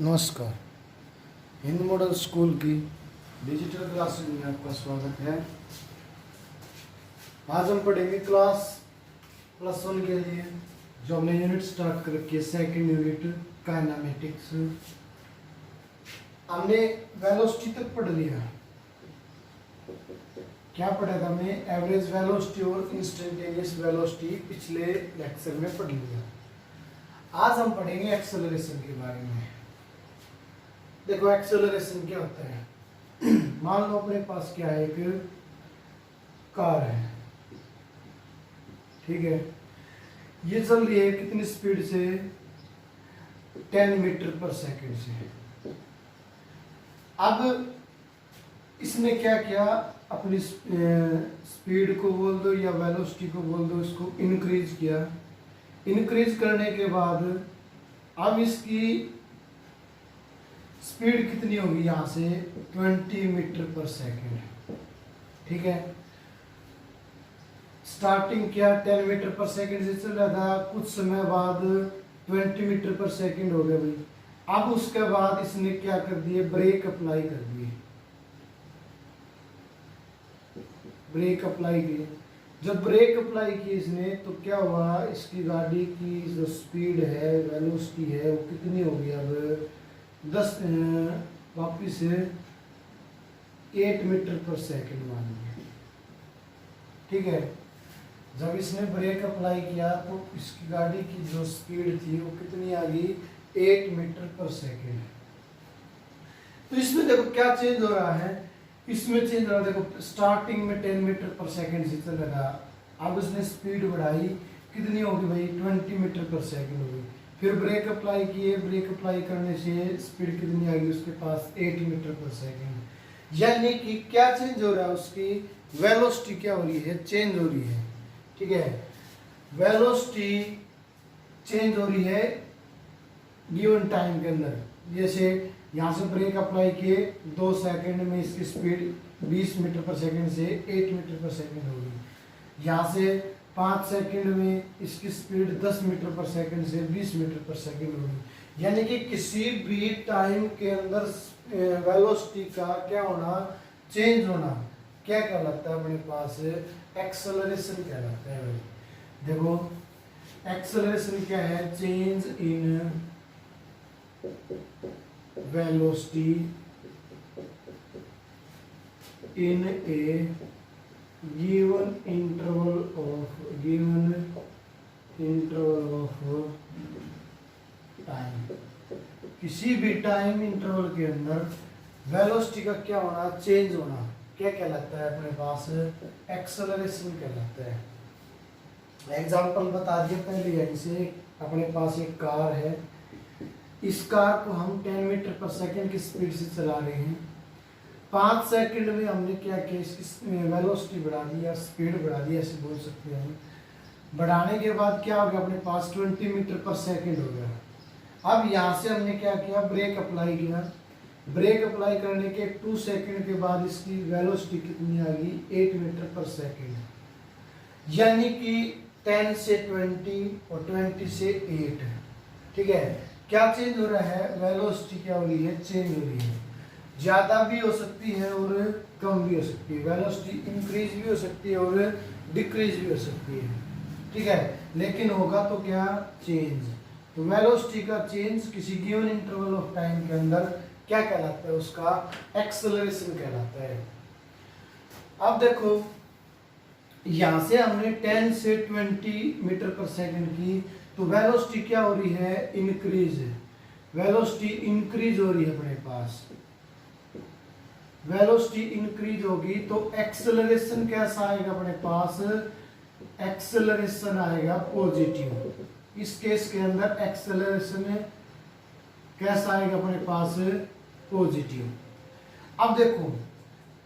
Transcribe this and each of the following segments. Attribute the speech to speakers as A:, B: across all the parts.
A: नमस्कार। Hind model school की digital classes में आपका स्वागत है। आज हम पढ़ेंगे क्लास +1 के लिए जो हमने यूनिट स्टार्ट कर रखी है, सेकंड यूनिट काइनेमेटिक्स। हमने वेलोसिटी तक पढ़ लिया। क्या पढ़ा था हमने? एवरेज वेलोसिटी और इंस्टेंटेनियस वेलोसिटी पिछले लेक्चर में पढ़ लिया। आज हम पढ़ेंगे एक्सेलरेशन के बारे में। देखो एक्सेलरेशन क्या होता है। मान लो अपने पास क्या है, एक कार है, ठीक है। ये चल रही है कितनी स्पीड से? 10 मीटर पर सेकंड से। अब इसने क्या किया, अपनी स्पीड को बोल दो या वेलोसिटी को बोल दो, इसको इंक्रीज किया। इंक्रीज करने के बाद अब इसकी स्पीड कितनी होगी? यहाँ से 20 मीटर पर सेकंड, ठीक है। स्टार्टिंग क्या 10 मीटर पर सेकंड से चल रहा था, कुछ समय बाद 20 मीटर पर सेकंड हो गया भाई। अब उसके बाद इसने क्या कर दिए, ब्रेक अप्लाई कर दिए। ब्रेक अप्लाई किए। जब ब्रेक अप्लाई की इसने तो क्या हुआ, इसकी गाड़ी की जो स्पीड है, वेलोसिटी है, वो कितनी होगी? अब 10 वापिस 8 मीटर पर सेकंड मान लिया, ठीक है। जब इसने ब्रेक अप्लाई किया तो इसकी गाड़ी की जो स्पीड थी वो कितनी आ गई? 8 मीटर पर सेकंड। तो इसमें देखो क्या चेंज हो रहा है, इसमें चेंज हो रहा है। देखो स्टार्टिंग में 10 मीटर पर सेकंड से चल रहा था, अब उसने स्पीड बढ़ाई, कितनी होगी भाई? 20 मीटर पर सेकंड होगी। फिर ब्रेक अप्लाई किए, ब्रेक अप्लाई करने से स्पीड कितनी आ गई उसके पास? 8 मीटर पर सेकंड। यानी कि क्या चेंज हो रहा है, उसकी वेलोसिटी क्या हो रही है? चेंज हो रही है, ठीक है। वेलोसिटी चेंज हो रही है गिवन टाइम के अंदर। जैसे यहाँ से ब्रेक अप्लाई किए, 2 सेकंड में इसकी स्पीड 20 मीटर पर सेकंड से 8 मीटर पर सेकंड होगी। यहाँ से 5 सेकंड में इसकी स्पीड 10 मीटर पर सेकंड से 20 मीटर पर सेकंड होगी। यानी कि किसी भी टाइम के अंदर वेलोसिटी का क्या होना? चेंज होना। क्या कहलाता है अपने पास? एक्सेलरेशन कहलाता है भाई। देखो एक्सेलरेशन क्या है? Change in velocity in A given interval of time. किसी भी टाइम इंटरवल के अंदर वेलोसिटी का क्या होना? चेंज होना। क्या कहलाता है अपने पास? एक्सेलरेशन कहलाता है। एग्जांपल बता दिए पहले। यहीं से अपने पास एक कार है, इस कार को हम 10 मीटर पर सेकंड की स्पीड से चला रहे हैं। 5 सेकंड में हमने क्या किया, इसकी वेलोसिटी बढ़ा दी या स्पीड बढ़ा दी, ऐसे बोल सकते हैं। बढ़ाने के बाद क्या हो गया, अपने पास 20 मीटर पर सेकंड हो गया। अब यहाँ से हमने क्या किया, ब्रेक अप्लाई किया। ब्रेक अप्लाई करने के 2 सेकंड के बाद इसकी वेलोसिटी कितनी आ गई? 8 मीटर पर सेकंड। यानी कि 10 से 20 और 20 से 8, ठीक है। क्या चेंज हो रहा है? वेलोसिटी क्या हो रही है? चेंज हो रही है। ज़्यादा भी हो सकती है और कम भी हो सकती है। वेलोसिटी इंक्रीज भी हो सकती है और डिक्रीज भी हो सकती है, ठीक है। लेकिन होगा तो क्या? चेंज। तो वेलोसिटी का चेंज किसी गिवन इंटरवल ऑफ टाइम के अंदर क्या कहलाता है? उसका एक्सेलरेशन कहलाता है। अब देखो यहाँ से हमने 10 से 20 मीटर पर सेकंड की, तो वेलोसिटी क्या हो रही है? इंक्रीज। वेलोसिटी इंक्रीज हो रही है अपने पास। वेलोसिटी इंक्रीज होगी तो एक्सेलरेशन कैसा आएगा अपने पास? एक्सेलरेशन आएगा पॉजिटिव। इस केस के अंदर एक्सेलरेशन कैसा आएगा अपने पास? पॉजिटिव। अब देखो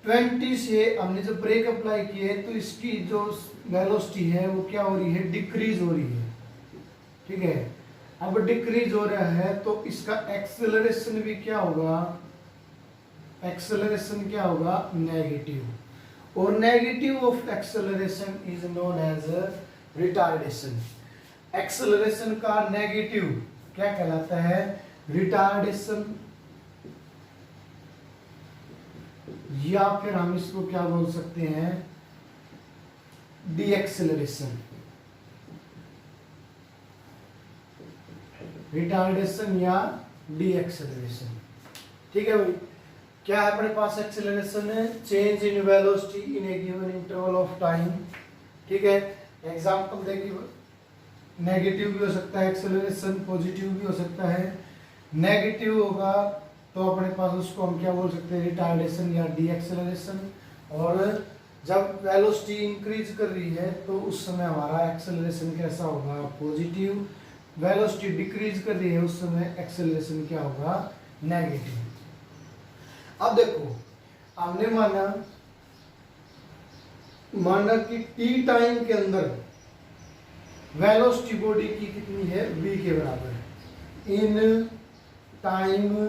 A: 20 से हमने जब ब्रेक अप्लाई किए तो इसकी जो वेलोसिटी है वो क्या हो रही है? डिक्रीज हो रही है, ठीक है। अब डिक्रीज हो रहा है तो इसका एक्सेलरेशन भी क्या होगा? एक्सेलरेशन क्या होगा? नेगेटिव। और negative of acceleration is known as retardation. Acceleration का नेगेटिव क्या कहलाता है? रिटार्डेशन, या फिर हम इसको क्या बोल सकते हैं, डीएक्सेलरेशन। रिटार्डेशन या डीएक्सेलरेशन। ठीक है भाई, क्या है अपने पास एक्सेलरेशन है, change in velocity in A given interval of time. ठीक है, एग्जांपल देखिए, नेगेटिव भी हो सकता है एक्सेलरेशन, पॉजिटिव भी हो सकता है। नेगेटिव होगा तो अपने पास उसको हम क्या बोल सकते हैं, रिटार्डेशन या डीएक्सेलरेशन। और जब वेलोसिटी इंक्रीज कर रही है तो उस समय हमारा एक्सेलरेशन कैसा होगा, पॉजिटिव। वेलोसिटी डिक्रीज कर रही है उस समय एक्सेलरेशन क्या होगा, नेगेटिव। अब देखो, हमने माना कि टी टाइम के अंदर वेलोसिटी बॉडी की कितनी है, v के बराबर इन टाइम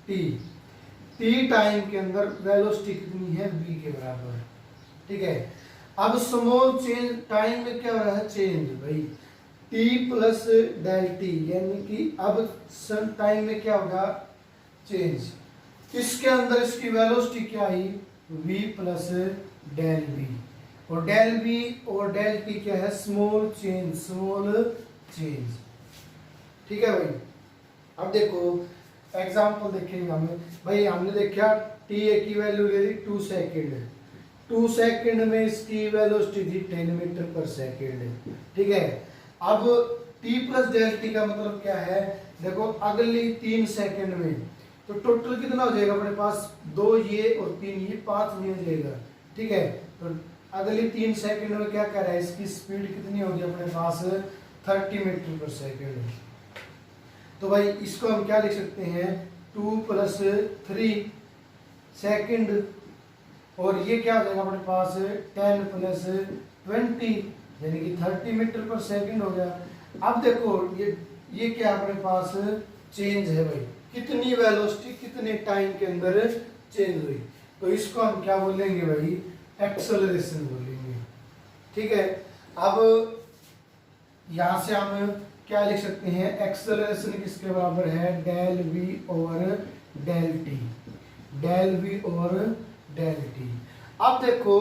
A: टी टाइम के अंदर वेलोसिटी कितनी है, v के बराबर। ठीक है, अब स्मॉल चेंज टाइम में क्या हो रहा है, चेंज भाई t प्लस डेल टी, यानी कि अब सम टाइम में क्या होगा, चेंज। इसके अंदर इसकी वेलोसिटी क्या आई, v प्लस डेल v, और डेल v और डेल t क्या है, स्मॉल चेंज। ठीक है भाई, अब देखो एग्जांपल देखेंगे हमें। भाई हमने देखा t की वैल्यू ले ली 2 सेकंड, 2 सेकंड में इसकी वेलोसिटी थी 10 मीटर पर सेकंड। ठीक है, अब t प्लस डेल टी का मतलब क्या है, देखो अगली 3 सेकंड में तो टोटल कितना हो जाएगा अपने पास, 2 ये और 3 ये, 5 ये हो जाएगा। ठीक है, तो अगली 3 सेकंड में क्या कर रहा है, इसकी स्पीड कितनी होगी अपने पास, 30 मीटर पर सेकंड। तो भाई इसको हम क्या लिख सकते हैं, 2 प्लस 3 सेकंड, और ये क्या हो जाएगा अपने पास, 10 प्लस 20 यानी कि 30 मीटर पर सेकंड हो गया। अब देखो ये क्या अपने पास चेंज है भाई, कितनी वेलोसिटी कितने टाइम के अंदर चेंज हुई, तो इसको हम क्या बोलेंगे भाई, एक्सेलरेशन बोलेंगे। ठीक है, अब यहां से हम क्या लिख सकते हैं, एक्सेलरेशन किसके बराबर है, del v over del t, del v over del t. अब देखो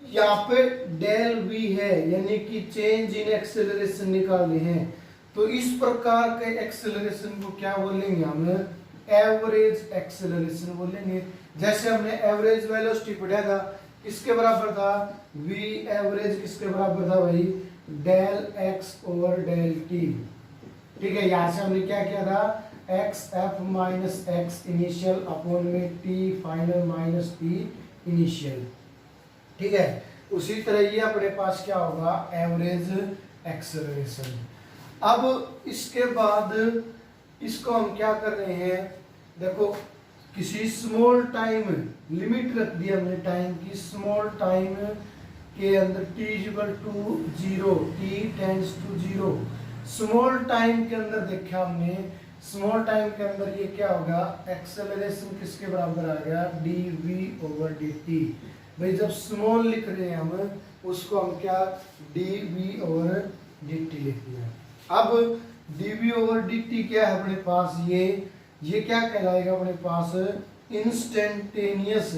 A: यहाँ पे डेल वी है, यानी कि चेंज इन एक्सेलरेशन निकालने हैं, तो इस प्रकार के एक्सेलरेशन को क्या बोलेंगे हम, एवरेज एक्सेलरेशन बोलेंगे। जैसे हमने एवरेज वेलोसिटी पढ़ा था, किसके बराबर था, v एवरेज किसके बराबर था भाई, del x over del t। ठीक है, यहां से हमने क्या किया था, x f minus x initial upon में t final minus t initial. ठीक है, उसी तरह ये अपने पास क्या होगा, एवरेज एक्सेलरेशन। अब इसके बाद इसको हम क्या कर रहे हैं, देखो किसी स्मॉल टाइम, लिमिट रख दी हमने टाइम की, स्मॉल टाइम के अंदर t equal to 0, t tends to 0। Small time के अंदर देखा हमने, स्मॉल टाइम के अंदर ये क्या होगा, एक्सेलरेशन किसके बराबर आ गया, dv ओवर dt। भाई जब स्मॉल लिख रहे हैं हम, उसको हम क्या, dv ओवर dt लिख दिया। अब dv ओवर dt क्या है अपने पास, ये क्या कहलाएगा अपने पास, इंस्टेंटेनियस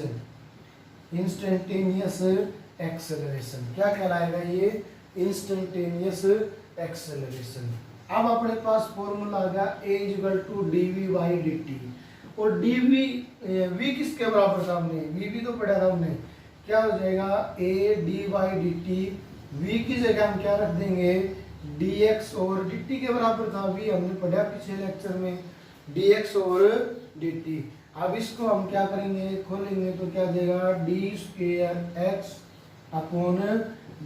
A: एक्सेलरेशन। क्या कहलाएगा ये, इंस्टेंटेनियस एक्सेलरेशन। अब अपने पास फॉर्मूला आ गया a equal to dv by dt, और dv v किसके बराबर था, हमने v भी तो पढ़ा था हमने, क्या हो जाएगा a d by dt, v की जगह हम क्या रख देंगे, dx ओवर dt के बराबर था, v हमने पढ़ा पिछले लेक्चर में, dx ओवर dt। अब इसको हम क्या करेंगे, खोलेंगे तो क्या देगा, d square x upon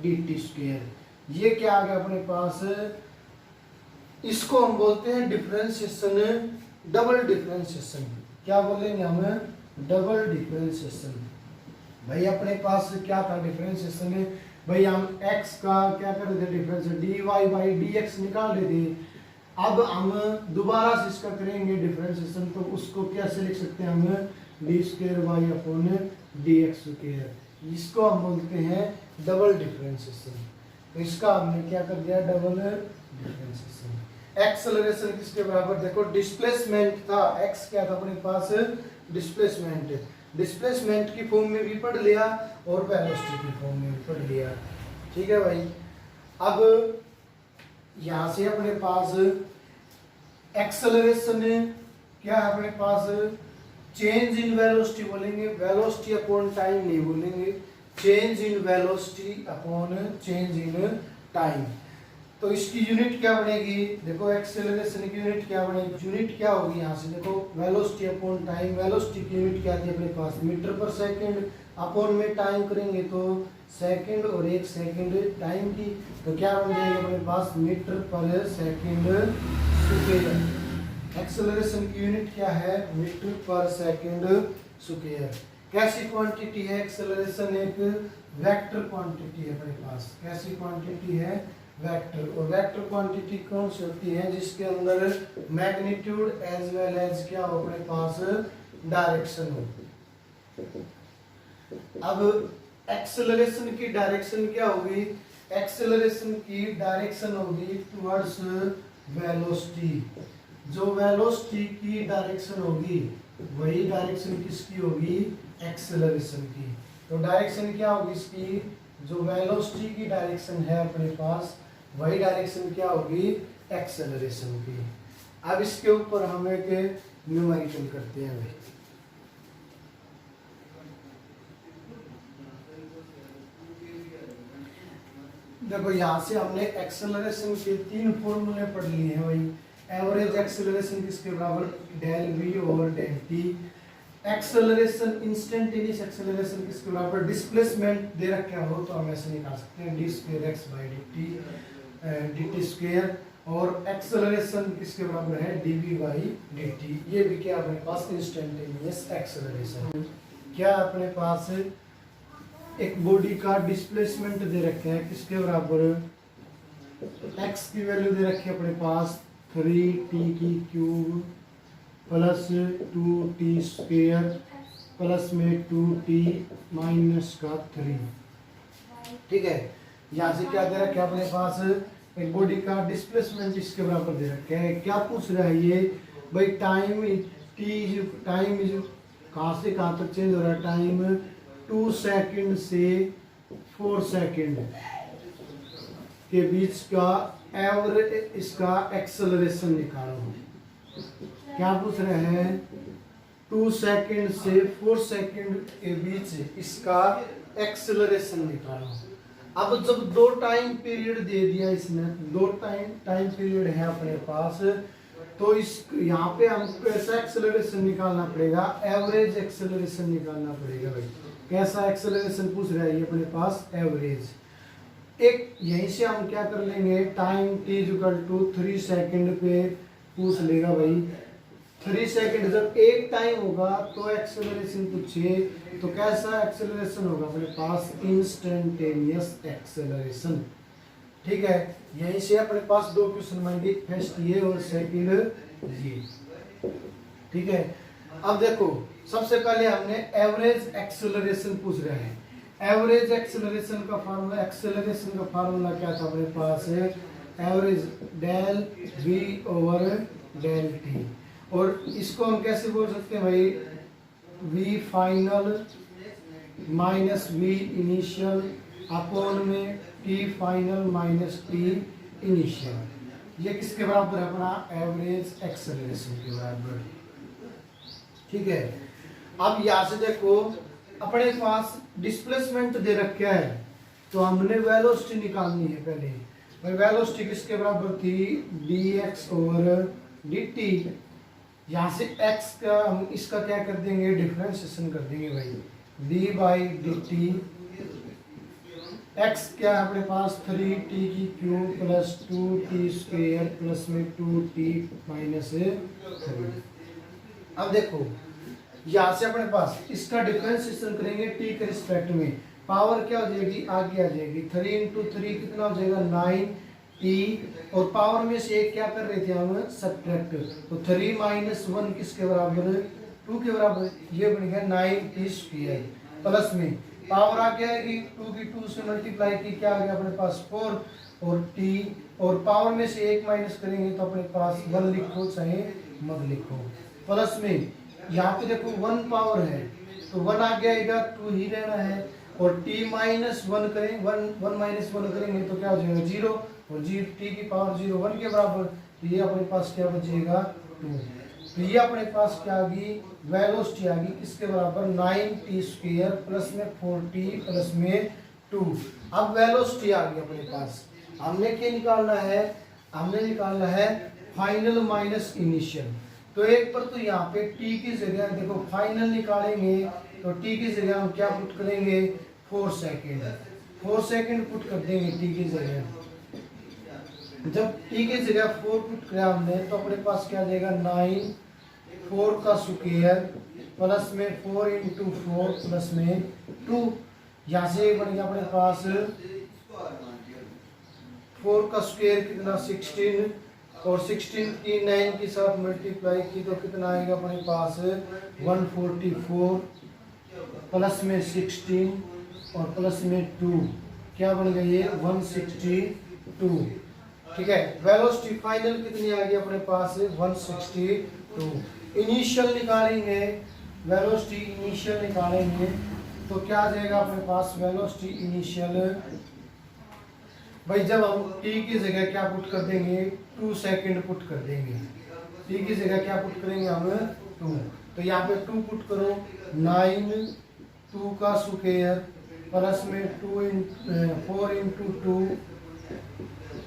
A: dt square. ये क्या आ गया अपने पास, इसको हम बोलते हैं डिफरेंशिएशन, डबल डिफरेंशिएशन। क्या बोलेंगे हम, डबल डिफरेंशिएशन। भाई अपने पास क्या था डिफरेंशिएशन में, भाई हम x का क्या कर रहे थे, डिफरेंस dy बाई dx निकाल रहे थे। अब हम दोबारा से इसका करेंगे डिफरेंशिएशन, तो उसको कैसे लिख सकते हैं हम, d square y upon d x square. इसको हम बोलते हैं डबल डिफरेंशिएशन। तो इसका हमने क्या कर दिया, डबल डिफरेंशिएशन। एक्सेलरेशन किसके बराबर, देखो डिस्प्लेसमेंट था, एक्स क्या था अपने पास, डिस्प्लेसमेंट, डिस्प्लेसमेंट की फॉर्म में भी पढ़ लिया और वेलोसिटी की फॉर्म में भी पढ़ लिया। ठीक है भाई। अब यहां से अपने पास एक्सेलरेशन क्या है अपने पास, चेंज इन वेलोसिटी बोलेंगे, वेलोसिटी अपॉन टाइम नहीं बोलेंगे, change in velocity upon change in time. तो इसकी यूनिट क्या बनेगी, देखो एक्सेलरेशन की यूनिट क्या बनेगी, यूनिट क्या होगी यहाँ से देखो, वेलोसिटी अपॉन टाइम, वेलोसिटी की यूनिट क्या थी अपने पास मीटर पर सेकंड, अपॉन में टाइम करेंगे तो सेकंड और 1 सेकंड टाइम की, तो क्या बन जाएगा अपने पास मीटर पर सेकंड स्क्वायर। एक्सेलरेशन की यूनिट क्या है, मीटर पर सेकंड स्क्वायर। कैसी क्वांटिटी है एक्सेलरेशन, एक वेक्टर क्वांटिटी है अपने पास, कैसी क्वांटिटी है, वेक्टर। और वेक्टर क्वांटिटी कौन सी होती है, जिसके अंदर मैग्नीट्यूड एज वेल एज क्या हो अपने पास, डायरेक्शन हो। अब एक्सेलरेशन की डायरेक्शन क्या होगी, एक्सेलरेशन की डायरेक्शन होगी टुवर्ड्स वेलोसिटी, जो वेलोसिटी की डायरेक्शन होगी वही डायरेक्शन किसकी होगी, एक्सेलरेशन की। तो डायरेक्शन क्या होगी इसकी, जो वेलोसिटी की डायरेक्शन है अपने पास वही डायरेक्शन क्या होगी, एक्सेलरेशन की। अब इसके ऊपर हम एक न्यूमेरिकल करते हैं भाई। देखो यहाँ से हमने एक्सेलरेशन के 3 फॉर्मूले पढ़ लिए हैं भाई। एवरेज एक्सेलरेशन किसके बराबर, del v over del t. Acceleration instantaneous acceleration किसके बराबर, डिस्प्लेसमेंट दे रखा हो तो हम ऐसे निकाल सकते हैं d square x by d t square, और एक्सेलरेशन किसके बराबर है, d v by d t. ये भी क्या अपने पास इंस्टेंटेनियस एक्सेलरेशन। क्या अपने पास एक बॉडी का डिस्प्लेसमेंट दे रखे हैं किसके बराबर, एक्स की वैल्यू दे रखी है अपने पास 3t की cube plus 2t square plus में 2t माइनस का 3। ठीक है, यहाँ से क्या दे रखा है अपने पास, एक बॉडी का डिस्प्लेसमेंट इसके बराबर दे रखे है। क्या पूछ रहा है ये भाई, टाइम टाइम कहाँ से कहाँ तक चेंज हो रहा है, टाइम 2 सेकंड से 4 सेकंड के बीच का एवरेज इसका एक्सेलरेशन निकालो। क्या पूछ रहे हैं, 2 सेकंड से 4 सेकंड के बीच इसका एक्सेलरेशन निकालो। अब जब 2 टाइम पीरियड दे दिया इसने, 2 टाइम पीरियड है अपने पास, तो इस यहाँ पे हमको कैसा एक्सेलरेशन निकालना पड़ेगा, एवरेज एक्सेलरेशन निकालना पड़ेगा भाई। कैसा एक्सेलरेशन पूछ रहा है ये अपने पास, एवरेज। एक यहीं से हम क्या कर लेंगे, time t equal to 3 second पे पूछ लेगा भाई। 3 सेकंड जब एक टाइम होगा तो एक्सेलरेशन पूछे तो कैसा एक्सेलरेशन होगा अपने पास, इंस्टेंटेनियस एक्सेलरेशन। ठीक है, यहीं से अपने पास 2 क्वेश्चन बनेंगे, फर्स्ट ये और सेकंड ये। ठीक है, अब देखो सबसे पहले हमने एवरेज एक्सेलरेशन पूछ रहे हैं। एवरेज एक्सेलरेशन का फार्मूला, एक्सेलरेशन का फार्मूला क्या था अपने पास, average del v over del t. और इसको हम कैसे बोल सकते हैं भाई, v final minus v initial upon में t final minus t initial. ये किसके बराबर है अपना, एवरेज एक्सेलरेशन के बराबर। ठीक है, अब यहाँ से देखो अपने पास डिस्प्लेसमेंट दे रखा है तो हमने वेलोसिटी निकालनी है पहले भाई। वेलोसिटी किसके बराबर थी, dx ओवर dt। यहाँ से x का हम इसका क्या कर देंगे, डिफरेंशिएशन कर देंगे भाई, d by d T. x क्या है अपने पास, 3t की cube plus 2t square plus में 2t माइनस 3। अब देखो यहाँ से अपने पास इसका डिफरेंशिएशन करेंगे t के रिस्पेक्ट में, पावर क्या हो जाएगी, आगे आ जाएगी, 3 इंटू 3 कितना हो जाएगा 9t, और पावर में से एक क्या कर रहे थे हम, सब्ट्रैक्ट, तो 3 माइनस 1 किसके बराबर, 2 के बराबर, ये बन गया 9t स्क्वायर प्लस में पावर आ क्या आएगी 2 की 2 से मल्टीप्लाई की क्या आ गया अपने पास 4 और t और पावर में से 1 माइनस करेंगे तो अपने पास 1 लिखो चाहे मत लिखो। प्लस में यहाँ पे देखो 1 पावर है तो 1 आगे आएगा 2 ही रहना है और t माइनस 1 करें 1 माइनस 1 करेंगे तो क्या हो जाएगा 0 और जी t की पावर 0 1 के बराबर तो ये अपने पास क्या बचेगा 2। तो ये अपने पास क्या आ गई वेलोसिटी आ गई किसके बराबर 9t² प्लस में 4t प्लस में 2। अब वेलोसिटी आ गई अपने पास हमने क्या निकालना है हमने निकालना है फाइनल माइनस इनिशियल। तो एक पर तो यहाँ पे t की जगह देखो फाइनल निकालेंगे तो t की जगह हम क्या पुट करेंगे 4 सेकेंड पुट कर देंगे t की जगह। जब t की जगह 4 पुट किया हमने तो अपने पास क्या आ जाएगा 9 4 का स्क्वायर प्लस में 4 इंटू 4 प्लस में 2 यहाँ से बन गया अपने पास 4 का स्क्वायर कितना 16 और 16 की 9 के साथ मल्टीप्लाई की तो कितना आएगा अपने पास 144 प्लस में 16 और प्लस में 2 क्या बन गई है 162। ठीक है वेलोसिटी फाइनल कितनी आ गई अपने पास 162। इनिशियल निकालेंगे वेलोसिटी इनिशियल निकालेंगे तो क्या आ जाएगा अपने पास वेलोसिटी इनिशियल भाई जब हम t की जगह क्या पुट कर देंगे 2 सेकंड पुट कर देंगे t की जगह क्या पुट करेंगे हम 2 तो यहाँ पे 2 पुट करो 9 2 का स्क्वायर प्लस में 4 इंटू 2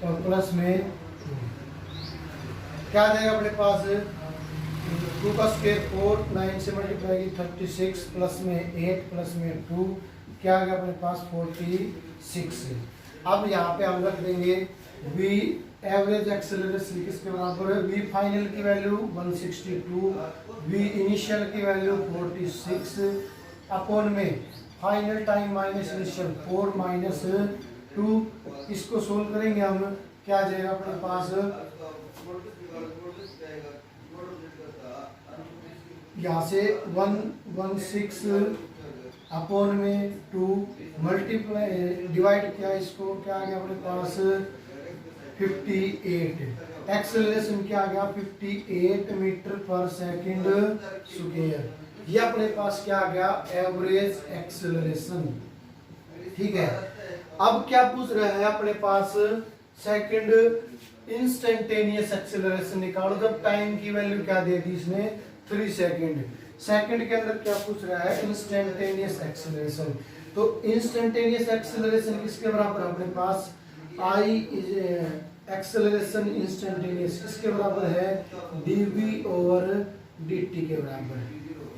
A: और प्लस में 2 क्या आ जाएगा अपने पास 2 का स्क्वायर 4 9 से मल्टीप्लाई की 36 प्लस में 8 प्लस में 2 क्या आ गया अपने पास 46। अब यहाँ पे हम रख देंगे v एवरेज एक्सेलरेशन किसके बराबर है v फाइनल की वैल्यू 162 v इनिशियल की वैल्यू 46 अपॉन में final time minus initial 4 minus 2 इसको सोल्व करेंगे हम क्या आ जाएगा अपने पास यहाँ से 116 अपॉन में 2 मल्टीप्लाई डिवाइड किया इसको क्या आ गया अपने पास 58 एक्सेलरेशन क्या आ गया 58 मीटर पर सेकंड स्क्वायर। ये अपने पास क्या आ गया एवरेज एक्सेलरेशन। ठीक है अब क्या पूछ रहा है अपने पास सेकंड इंस्टेंटेनियस एक्सेलरेशन निकालो जब टाइम की वैल्यू क्या दे दी इसने 3 सेकंड। सेकंड के अंदर क्या पूछ रहा है इंस्टेंटेनियस एक्सेलरेशन। तो इंस्टेंटेनियस एक्सेलरेशन किसके बराबर है अपने पास आई इज एक्सेलरेशन इंस्टेंटेनियस किसके बराबर है dv ओवर dt के बराबर है।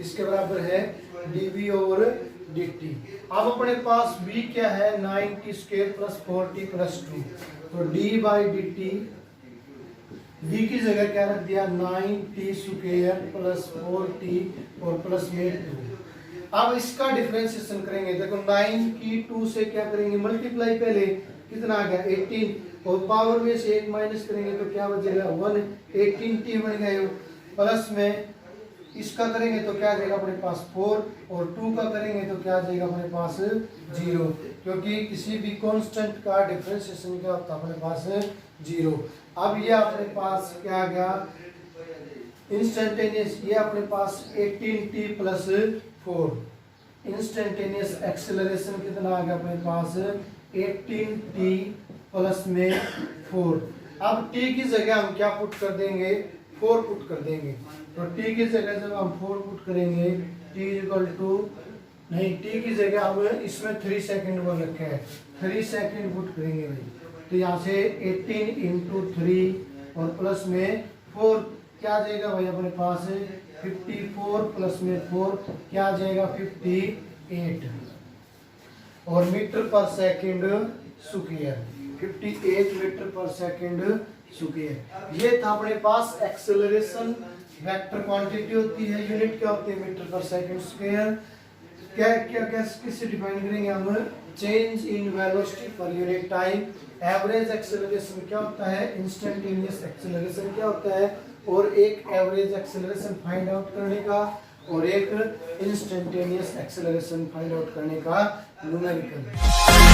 A: इसके बराबर है dv ओवर dt। अब अपने पास v क्या है 9t² प्लस 4t प्लस 2 तो d बाई dt v की जगह क्या रख दिया 9t² प्लस 4t और प्लस में 2। अब इसका डिफरेंशिएशन करेंगे देखो 9 की 2 से क्या करेंगे मल्टीप्लाई पहले कितना आ गया 18 और पावर में से 1 माइनस करेंगे तो क्या बचेगा 1 18t बन गए प्लस में इसका करेंगे तो क्या आ जाएगा अपने पास 4 और 2 का करेंगे तो क्या आ जाएगा अपने पास 0 क्योंकि किसी भी कांस्टेंट का डिफरेंशिएशन क्या होता है अपने पास 0। अब ये अपने पास क्या आ गया इंस्टेंटेनियस ये अपने पास 18t प्लस 4 इंस्टेंटेनियस एक्सेलरेशन कितना आ गया अपने पास 18t प्लस में 4। अब t की जगह हम क्या पुट कर देंगे 4 पुट कर देंगे तो t की जगह जब हम 4 पुट करेंगे t इक्वल टू नहीं t की जगह हम इसमें 3 सेकंड बोल रखे हैं 3 सेकंड पुट करेंगे भाई तो यहाँ से 18 इंटू 3 और प्लस में 4 क्या आ जाएगा भाई अपने पास 54 प्लस में 4 क्या आ जाएगा 58 और मीटर पर सेकंड स्क्वायर 58 मीटर पर सेकंड स्क्वायर। ये था अपने पास एक्सेलरेशन वेक्टर क्वांटिटी होती है यूनिट क्या होती है मीटर पर सेकंड स्क्वायर। क्या क्या किससे डिफाइन करेंगे हम change in velocity per unit time. Average acceleration क्या होता है इंस्टेंटेनियस एक्सेलरेशन क्या होता है और एक एवरेज एक्सेलरेशन फाइंड आउट करने का और एक इंस्टेंटेनियस एक्सेलरेशन फाइंड आउट करने का न्यूमेरिकल।